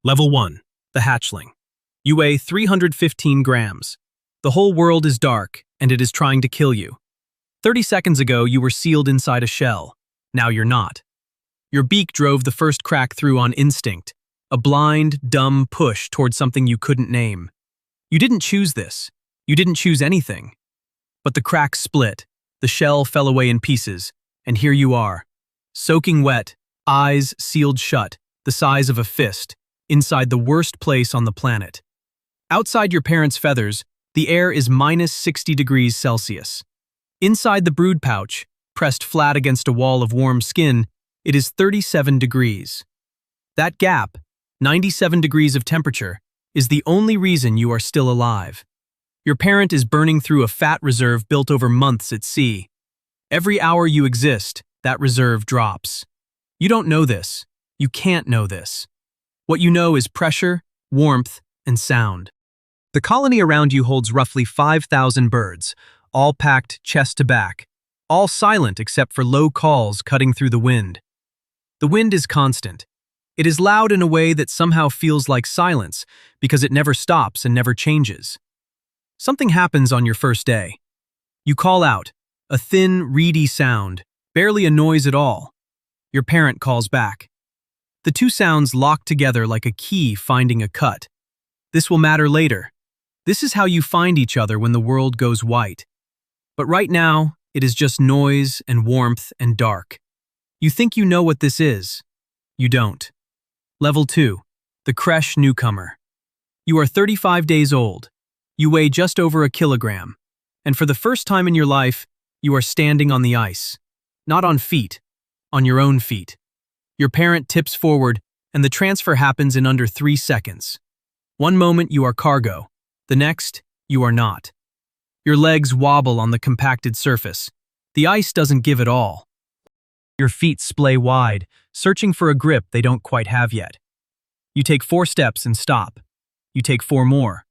Level 1. The Hatchling. You weigh 315 grams. The whole world is dark, and it is trying to kill you. 30 seconds ago, you were sealed inside a shell. Now you're not. Your beak drove the first crack through on instinct, a blind, dumb push toward something you couldn't name. You didn't choose this. You didn't choose anything. But the crack split, the shell fell away in pieces, and here you are, soaking wet, eyes sealed shut, the size of a fist, inside the worst place on the planet. Outside your parents' feathers, the air is minus 60 degrees Celsius. Inside the brood pouch, pressed flat against a wall of warm skin, it is 37 degrees. That gap, 97 degrees of temperature, is the only reason you are still alive. Your parent is burning through a fat reserve built over months at sea. Every hour you exist, that reserve drops. You don't know this. You can't know this. What you know is pressure, warmth, and sound. The colony around you holds roughly 5,000 birds, all packed chest to back, all silent except for low calls cutting through the wind. The wind is constant. It is loud in a way that somehow feels like silence because it never stops and never changes. Something happens on your first day. You call out, a thin, reedy sound, barely a noise at all. Your parent calls back. The two sounds lock together like a key finding a cut. This will matter later. This is how you find each other when the world goes white. But right now, it is just noise and warmth and dark. You think you know what this is. You don't. Level 2. The Creche Newcomer. You are 35 days old. You weigh just over a kilogram. And for the first time in your life, you are standing on the ice. Not on feet, on your own feet. Your parent tips forward, and the transfer happens in under 3 seconds. One moment you are cargo, the next, you are not. Your legs wobble on the compacted surface. The ice doesn't give it all. Your feet splay wide, searching for a grip they don't quite have yet. You take 4 steps and stop. You take 4 more.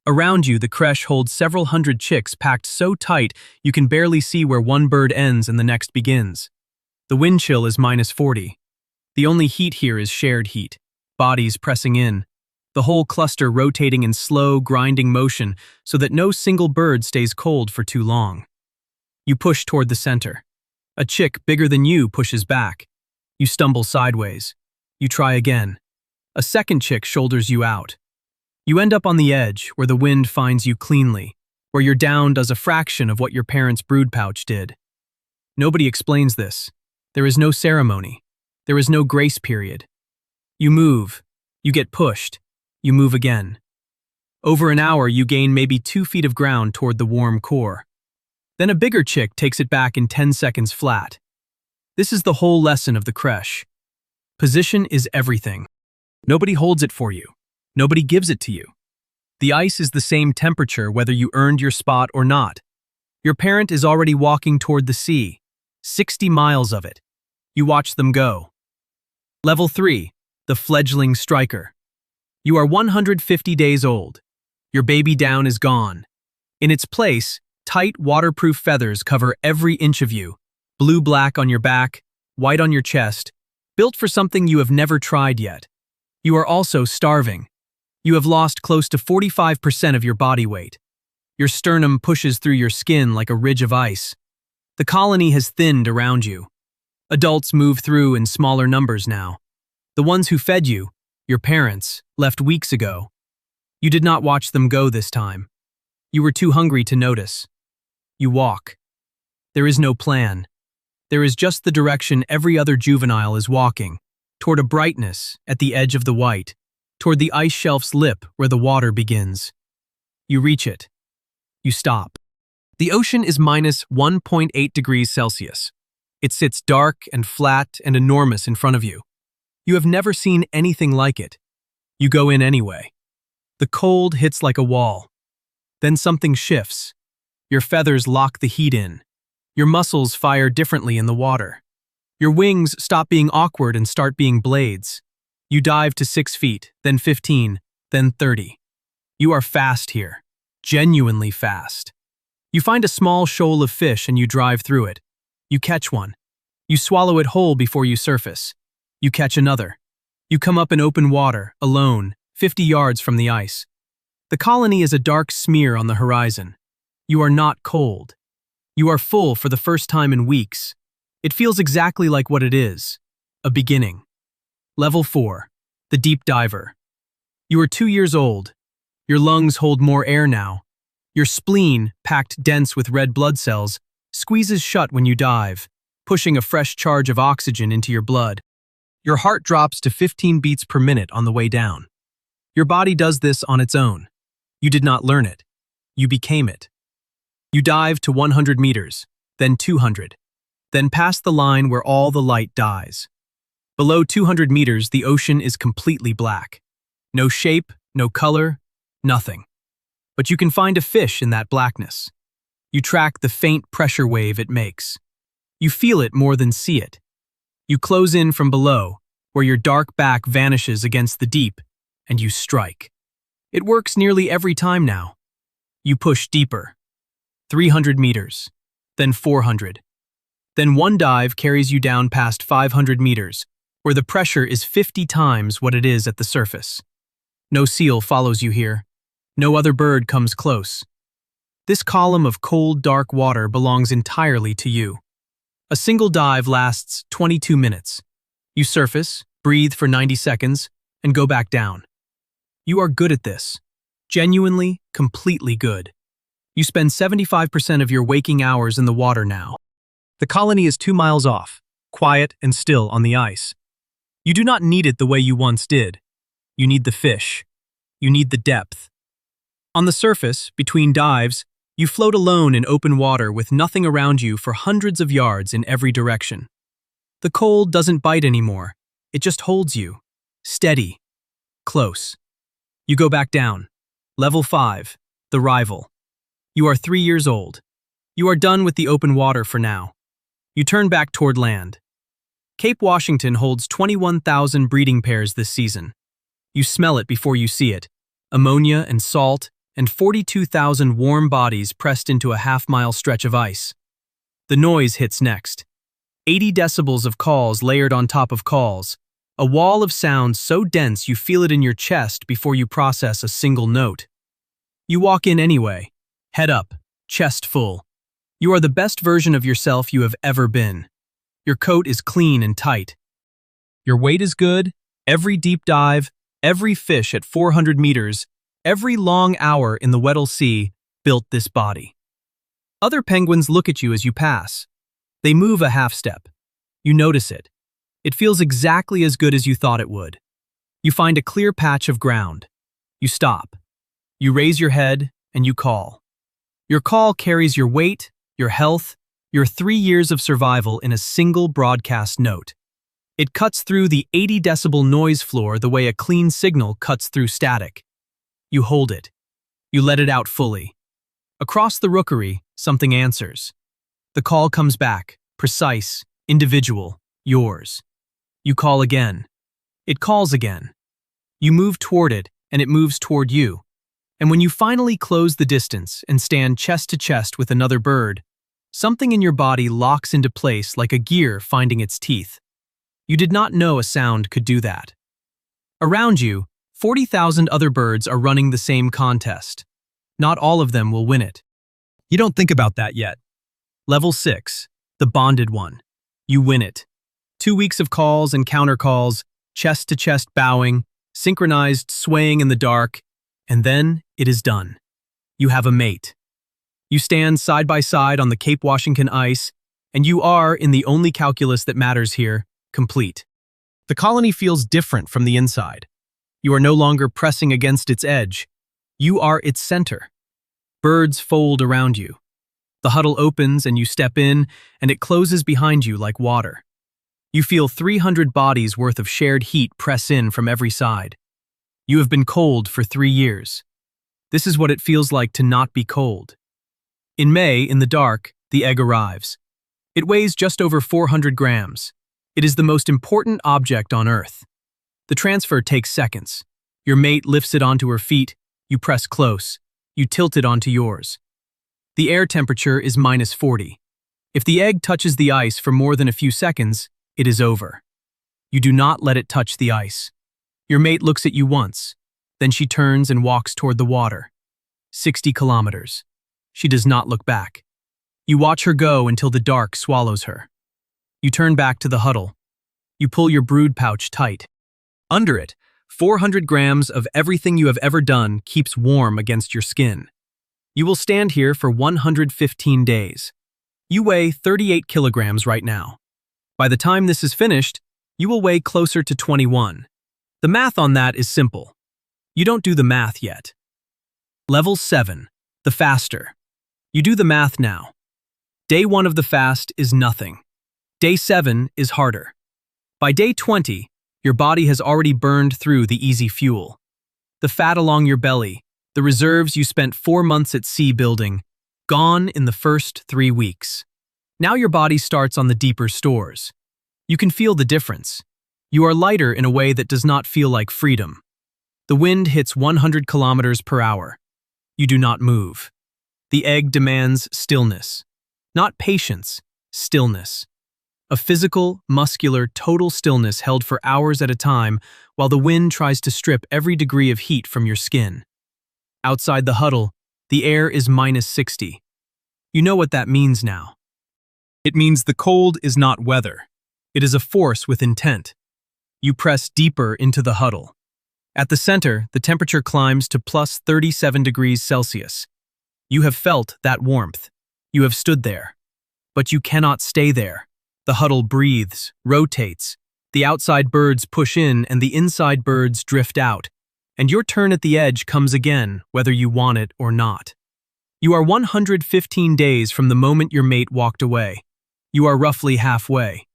Around you, the creche holds several hundred chicks packed so tight you can barely see where one bird ends and the next begins. The wind chill is minus 40. The only heat here is shared heat, bodies pressing in, the whole cluster rotating in slow, grinding motion so that no single bird stays cold for too long. You push toward the center. A chick bigger than you pushes back. You stumble sideways. You try again. A second chick shoulders you out. You end up on the edge where the wind finds you cleanly, where your down does a fraction of what your parents' brood pouch did. Nobody explains this. There is no ceremony. There is no grace period. You move. You get pushed. You move again. Over an hour, you gain maybe 2 feet of ground toward the warm core. Then a bigger chick takes it back in 10 seconds flat. This is the whole lesson of the creche. Position is everything. Nobody holds it for you. Nobody gives it to you. The ice is the same temperature whether you earned your spot or not. Your parent is already walking toward the sea, 60 miles of it. You watch them go. Level 3. The Fledgling Striker. You are 150 days old. Your baby down is gone. In its place, tight, waterproof feathers cover every inch of you, blue-black on your back, white on your chest, built for something you have never tried yet. You are also starving. You have lost close to 45% of your body weight. Your sternum pushes through your skin like a ridge of ice. The colony has thinned around you. Adults move through in smaller numbers now. The ones who fed you, your parents, left weeks ago. You did not watch them go this time. You were too hungry to notice. You walk. There is no plan. There is just the direction every other juvenile is walking, toward a brightness at the edge of the white, toward the ice shelf's lip where the water begins. You reach it. You stop. The ocean is minus 1.8 degrees Celsius. It sits dark and flat and enormous in front of you. You have never seen anything like it. You go in anyway. The cold hits like a wall. Then something shifts. Your feathers lock the heat in. Your muscles fire differently in the water. Your wings stop being awkward and start being blades. You dive to 6 feet, then 15, then 30. You are fast here. Genuinely fast. You find a small shoal of fish and you drive through it. You catch one. You swallow it whole before you surface. You catch another. You come up in open water, alone, 50 yards from the ice. The colony is a dark smear on the horizon. You are not cold. You are full for the first time in weeks. It feels exactly like what it is, a beginning. Level 4, the deep diver. You are 2 years old. Your lungs hold more air now. Your spleen, packed dense with red blood cells, squeezes shut when you dive, pushing a fresh charge of oxygen into your blood. Your heart drops to 15 beats per minute on the way down. Your body does this on its own. You did not learn it. You became it. You dive to 100 meters, then 200, then past the line where all the light dies. Below 200 meters, the ocean is completely black. No shape, no color, nothing. But you can find a fish in that blackness. You track the faint pressure wave it makes. You feel it more than see it. You close in from below, where your dark back vanishes against the deep, and you strike. It works nearly every time now. You push deeper. 300 meters, then 400. Then one dive carries you down past 500 meters, where the pressure is 50 times what it is at the surface. No seal follows you here. No other bird comes close. This column of cold, dark water belongs entirely to you. A single dive lasts 22 minutes. You surface, breathe for 90 seconds, and go back down. You are good at this. Genuinely, completely good. You spend 75% of your waking hours in the water now. The colony is 2 miles off, quiet and still on the ice. You do not need it the way you once did. You need the fish. You need the depth. On the surface, between dives, you float alone in open water with nothing around you for hundreds of yards in every direction. The cold doesn't bite anymore. It just holds you. Steady. Close. You go back down. Level 5, the rival. You are 3 years old. You are done with the open water for now. You turn back toward land. Cape Washington holds 21,000 breeding pairs this season. You smell it before you see it. Ammonia and salt, and 42,000 warm bodies pressed into a half-mile stretch of ice. The noise hits next. 80 decibels of calls layered on top of calls. A wall of sound so dense you feel it in your chest before you process a single note. You walk in anyway. Head up, chest full. You are the best version of yourself you have ever been. Your coat is clean and tight. Your weight is good. Every deep dive, every fish at 400 meters, every long hour in the Weddell Sea built this body. Other penguins look at you as you pass. They move a half step. You notice it. It feels exactly as good as you thought it would. You find a clear patch of ground. You stop. You raise your head and you call. Your call carries your weight, your health, your 3 years of survival in a single broadcast note. It cuts through the 80 decibel noise floor the way a clean signal cuts through static. You hold it. You let it out fully. Across the rookery, something answers. The call comes back, precise, individual, yours. You call again. It calls again. You move toward it, and it moves toward you. And when you finally close the distance and stand chest to chest with another bird, something in your body locks into place like a gear finding its teeth. You did not know a sound could do that. Around you, 40,000 other birds are running the same contest. Not all of them will win it. You don't think about that yet. Level 6, the bonded one. You win it. 2 weeks of calls and countercalls, chest-to-chest bowing, synchronized swaying in the dark, and then it is done. You have a mate. You stand side by side on the Cape Washington ice, and you are, in the only calculus that matters here, complete. The colony feels different from the inside. You are no longer pressing against its edge. You are its center. Birds fold around you. The huddle opens and you step in, and it closes behind you like water. You feel 300 bodies worth of shared heat press in from every side. You have been cold for 3 years. This is what it feels like to not be cold. In May, in the dark, the egg arrives. It weighs just over 400 grams. It is the most important object on Earth. The transfer takes seconds. Your mate lifts it onto her feet. You press close. You tilt it onto yours. The air temperature is -40. If the egg touches the ice for more than a few seconds, it is over. You do not let it touch the ice. Your mate looks at you once. Then she turns and walks toward the water. 60 kilometers. She does not look back. You watch her go until the dark swallows her. You turn back to the huddle. You pull your brood pouch tight. Under it, 400 grams of everything you have ever done keeps warm against your skin. You will stand here for 115 days. You weigh 38 kilograms right now. By the time this is finished, you will weigh closer to 21. The math on that is simple. You don't do the math yet. Level 7, the faster. You do the math now. Day 1 of the fast is nothing. Day 7 is harder. By day 20, your body has already burned through the easy fuel. The fat along your belly, the reserves you spent 4 months at sea building, gone in the first 3 weeks. Now your body starts on the deeper stores. You can feel the difference. You are lighter in a way that does not feel like freedom. The wind hits 100 kilometers per hour. You do not move. The egg demands stillness. Not patience, stillness. A physical, muscular, total stillness held for hours at a time while the wind tries to strip every degree of heat from your skin. Outside the huddle, the air is -60. You know what that means now. It means the cold is not weather. It is a force with intent. You press deeper into the huddle. At the center, the temperature climbs to +37 degrees Celsius. You have felt that warmth. You have stood there. But you cannot stay there. The huddle breathes, rotates. The outside birds push in and the inside birds drift out. And your turn at the edge comes again, whether you want it or not. You are 115 days from the moment your mate walked away. You are roughly halfway.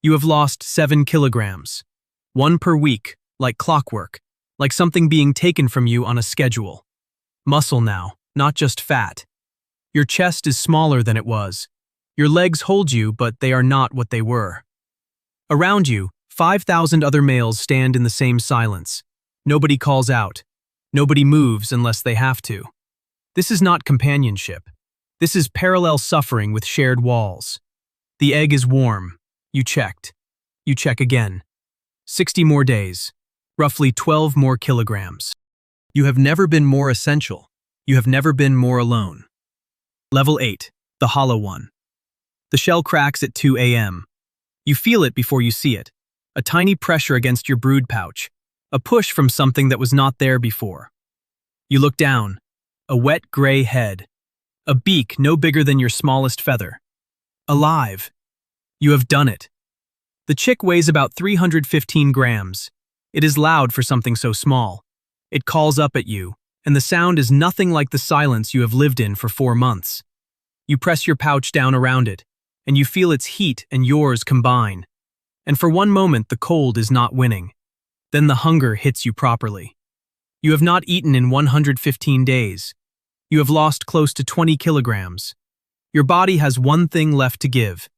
You have lost 7 kilograms. 1 per week, like clockwork, like something being taken from you on a schedule. Muscle now, not just fat. Your chest is smaller than it was. Your legs hold you, but they are not what they were. Around you, 5,000 other males stand in the same silence. Nobody calls out. Nobody moves unless they have to. This is not companionship. This is parallel suffering with shared walls. The egg is warm. You checked. You check again. 60 more days. Roughly 12 more kilograms. You have never been more essential. You have never been more alone. Level 8, the hollow one. The shell cracks at 2 a.m. You feel it before you see it. A tiny pressure against your brood pouch. A push from something that was not there before. You look down. A wet gray head. A beak no bigger than your smallest feather. Alive. You have done it. The chick weighs about 315 grams. It is loud for something so small. It calls up at you, and the sound is nothing like the silence you have lived in for 4 months. You press your pouch down around it, and you feel its heat and yours combine. And for one moment the cold is not winning. Then the hunger hits you properly. You have not eaten in 115 days. You have lost close to 20 kilograms. Your body has one thing left to give.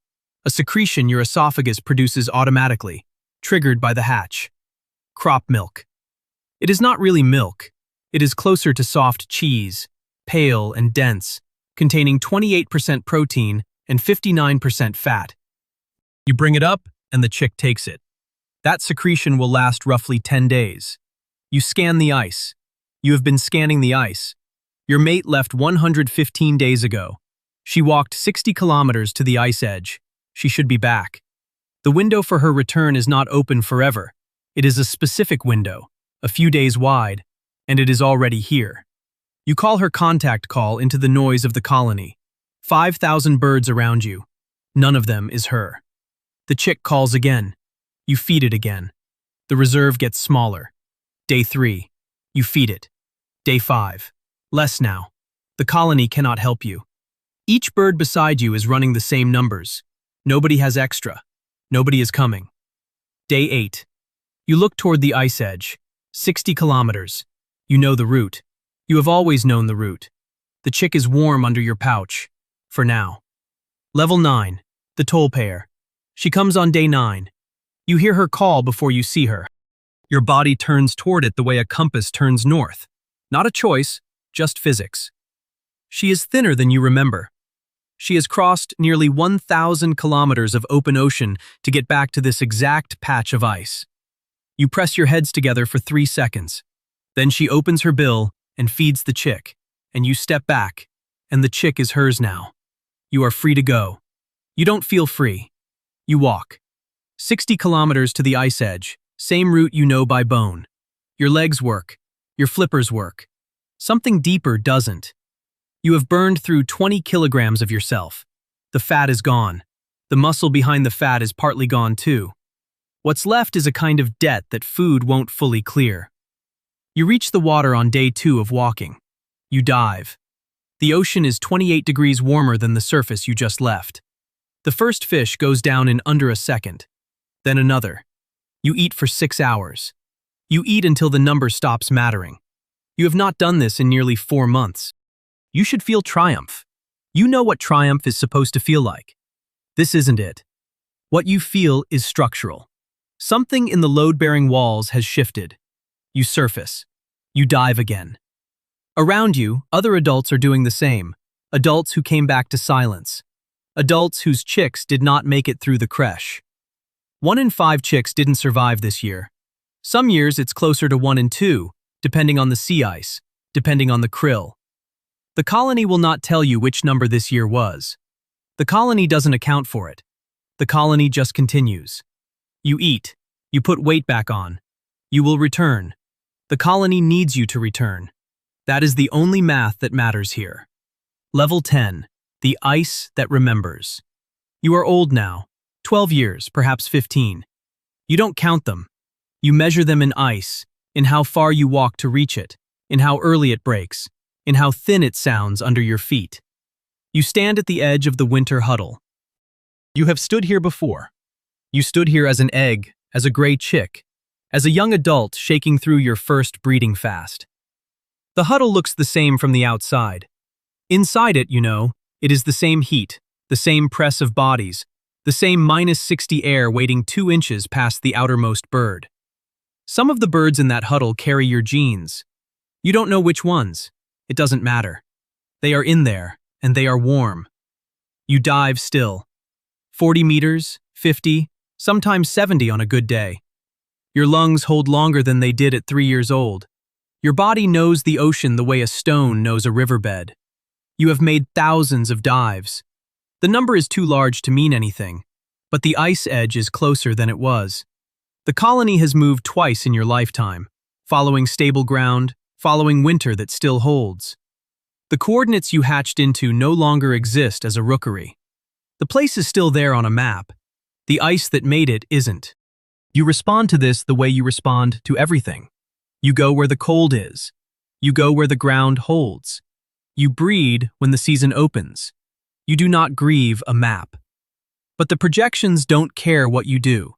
A secretion your esophagus produces automatically, triggered by the hatch. Crop milk. It is not really milk. It is closer to soft cheese, pale and dense, containing 28% protein and 59% fat. You bring it up, and the chick takes it. That secretion will last roughly 10 days. You scan the ice. You have been scanning the ice. Your mate left 115 days ago. She walked 60 kilometers to the ice edge. She should be back. The window for her return is not open forever. It is a specific window, a few days wide, and it is already here. You call her contact call into the noise of the colony. 5,000 birds around you. None of them is her. The chick calls again. You feed it again. The reserve gets smaller. Day 3. You feed it. Day 5. Less now. The colony cannot help you. Each bird beside you is running the same numbers. Nobody has extra. Nobody is coming. Day 8. You look toward the ice edge. 60 kilometers. You know the route. You have always known the route. The chick is warm under your pouch. For now. Level 9. The toll payer. She comes on day 9. You hear her call before you see her. Your body turns toward it the way a compass turns north. Not a choice, just physics. She is thinner than you remember. She has crossed nearly 1,000 kilometers of open ocean to get back to this exact patch of ice. You press your heads together for 3 seconds. Then she opens her bill and feeds the chick, and you step back, and the chick is hers now. You are free to go. You don't feel free. You walk. 60 kilometers to the ice edge, same route you know by bone. Your legs work. Your flippers work. Something deeper doesn't. You have burned through 20 kilograms of yourself. The fat is gone. The muscle behind the fat is partly gone too. What's left is a kind of debt that food won't fully clear. You reach the water on day 2 of walking. You dive. The ocean is 28 degrees warmer than the surface you just left. The first fish goes down in under a second. Then another. You eat for 6 hours. You eat until the number stops mattering. You have not done this in nearly 4 months. You should feel triumph. You know what triumph is supposed to feel like. This isn't it. What you feel is structural. Something in the load-bearing walls has shifted. You surface. You dive again. Around you, other adults are doing the same. Adults who came back to silence. Adults whose chicks did not make it through the creche. 1 in 5 chicks didn't survive this year. Some years it's closer to 1 in 2, depending on the sea ice, depending on the krill. The colony will not tell you which number this year was. The colony doesn't account for it. The colony just continues. You eat. You put weight back on. You will return. The colony needs you to return. That is the only math that matters here. Level 10. The ice that remembers. You are old now. 12 years, perhaps 15. You don't count them. You measure them in ice, in how far you walk to reach it, in how early it breaks, in how thin it sounds under your feet. You stand at the edge of the winter huddle. You have stood here before. You stood here as an egg, as a gray chick, as a young adult shaking through your first breeding fast. The huddle looks the same from the outside. Inside it, you know, it is the same heat, the same press of bodies, the same -60 air waiting 2 inches past the outermost bird. Some of the birds in that huddle carry your genes. You don't know which ones. It doesn't matter. They are in there, and they are warm. You dive still. 40 meters, 50, sometimes 70 on a good day. Your lungs hold longer than they did at 3 years old. Your body knows the ocean the way a stone knows a riverbed. You have made thousands of dives. The number is too large to mean anything, but the ice edge is closer than it was. The colony has moved twice in your lifetime, following stable ground, following winter that still holds. The coordinates you hatched into no longer exist as a rookery. The place is still there on a map. The ice that made it isn't. You respond to this the way you respond to everything. You go where the cold is. You go where the ground holds. You breed when the season opens. You do not grieve a map. But the projections don't care what you do.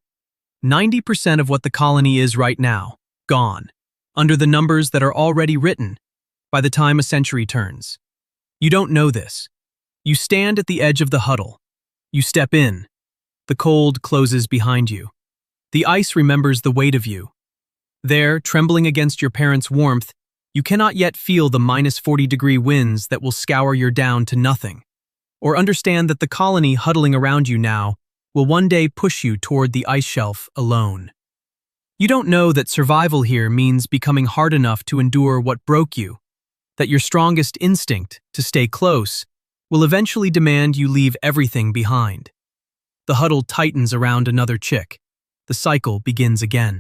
90% of what the colony is right now, gone, under the numbers that are already written, by the time a century turns. You don't know this. You stand at the edge of the huddle. You step in. The cold closes behind you. The ice remembers the weight of you. There, trembling against your parents' warmth, you cannot yet feel the -40-degree winds that will scour your down to nothing, or understand that the colony huddling around you now will one day push you toward the ice shelf alone. You don't know that survival here means becoming hard enough to endure what broke you, that your strongest instinct, to stay close, will eventually demand you leave everything behind. The huddle tightens around another chick. The cycle begins again.